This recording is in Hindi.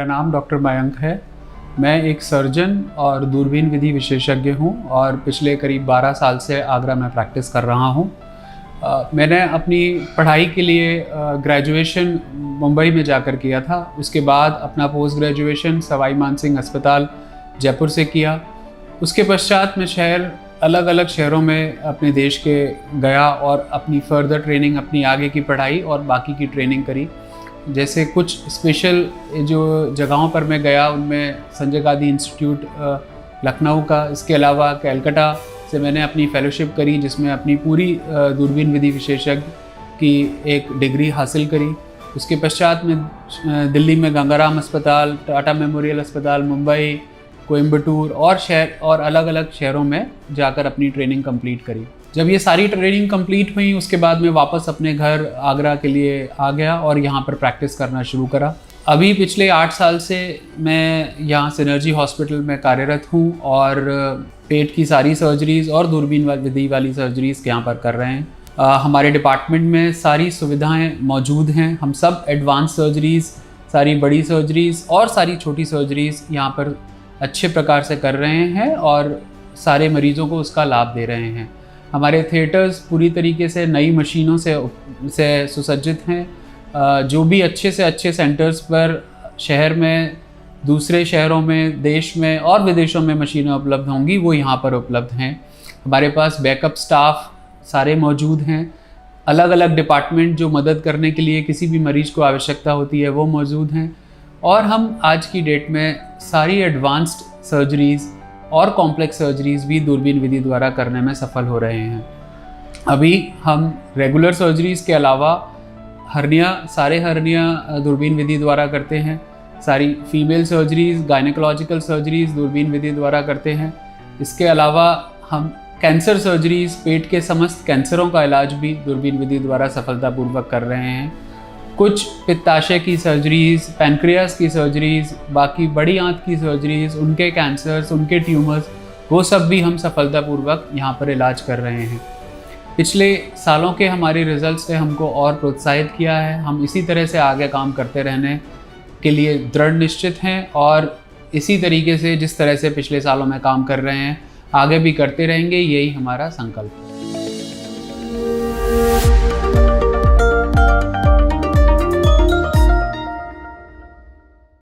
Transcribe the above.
मेरा नाम डॉक्टर मयंक है। मैं एक सर्जन और दूरबीन विधि विशेषज्ञ हूँ और पिछले करीब 12 साल से आगरा में प्रैक्टिस कर रहा हूँ। मैंने अपनी पढ़ाई के लिए ग्रेजुएशन मुंबई में जाकर किया था। उसके बाद अपना पोस्ट ग्रेजुएशन सवाई मानसिंह अस्पताल जयपुर से किया। उसके पश्चात मैं अलग अलग शहरों में अपने देश के गया और अपनी फर्दर ट्रेनिंग, अपनी आगे की पढ़ाई और बाकी की ट्रेनिंग करी। जैसे कुछ स्पेशल जो जगहों पर मैं गया उनमें संजय गांधी इंस्टीट्यूट लखनऊ का, इसके अलावा कलकत्ता से मैंने अपनी फेलोशिप करी जिसमें अपनी पूरी दूरबीन विधि विशेषज्ञ की एक डिग्री हासिल करी। उसके पश्चात मैं दिल्ली में गंगाराम अस्पताल, टाटा मेमोरियल अस्पताल, मुंबई, कोयम्बटूर और अलग अलग शहरों में जाकर अपनी ट्रेनिंग कंप्लीट करी। जब ये सारी ट्रेनिंग कंप्लीट हुई उसके बाद मैं वापस अपने घर आगरा के लिए आ गया और यहाँ पर प्रैक्टिस करना शुरू करा। अभी पिछले 8 साल से मैं यहाँ सिनर्जी हॉस्पिटल में कार्यरत हूँ और पेट की सारी सर्जरीज़ और दूरबीन विधि वाली सर्जरीज़ यहाँ पर कर रहे हैं। हमारे डिपार्टमेंट में सारी सुविधाएं मौजूद हैं। हम सब एडवांस सर्जरीज़, सारी बड़ी सर्जरीज़ और सारी छोटी सर्जरीज़ यहाँ पर अच्छे प्रकार से कर रहे हैं और सारे मरीज़ों को उसका लाभ दे रहे हैं। हमारे थिएटर्स पूरी तरीके से नई मशीनों से सुसज्जित हैं। जो भी अच्छे से अच्छे सेंटर्स पर शहर में, दूसरे शहरों में, देश में और विदेशों में मशीनें उपलब्ध होंगी वो यहाँ पर उपलब्ध हैं। हमारे पास बैकअप स्टाफ सारे मौजूद हैं। अलग अलग डिपार्टमेंट जो मदद करने के लिए किसी भी मरीज़ को आवश्यकता होती है वो मौजूद हैं। और हम आज की डेट में सारी एडवांस्ड सर्जरीज़ और कॉम्प्लेक्स सर्जरीज़ भी दूरबीन विधि द्वारा करने में सफल हो रहे हैं। अभी हम रेगुलर सर्जरीज़ के अलावा सारे हर्निया दूरबीन विधि द्वारा करते हैं। सारी फीमेल सर्जरीज़, गायनेकोलॉजिकल सर्जरीज़ दूरबीन विधि द्वारा करते हैं। इसके अलावा हम कैंसर सर्जरीज़, पेट के समस्त कैंसरों का इलाज भी दूरबीन विधि द्वारा सफलतापूर्वक कर रहे हैं। कुछ पित्ताशय की सर्जरीज़, पैनक्रियास की सर्जरीज़, बाकी बड़ी आंत की सर्जरीज़, उनके कैंसर्स, उनके ट्यूमर्स, वो सब भी हम सफलतापूर्वक यहाँ पर इलाज कर रहे हैं। पिछले सालों के हमारे रिजल्ट्स ने हमको और प्रोत्साहित किया है। हम इसी तरह से आगे काम करते रहने के लिए दृढ़ निश्चित हैं और इसी तरीके से जिस तरह से पिछले सालों में काम कर रहे हैं आगे भी करते रहेंगे, यही हमारा संकल्प है।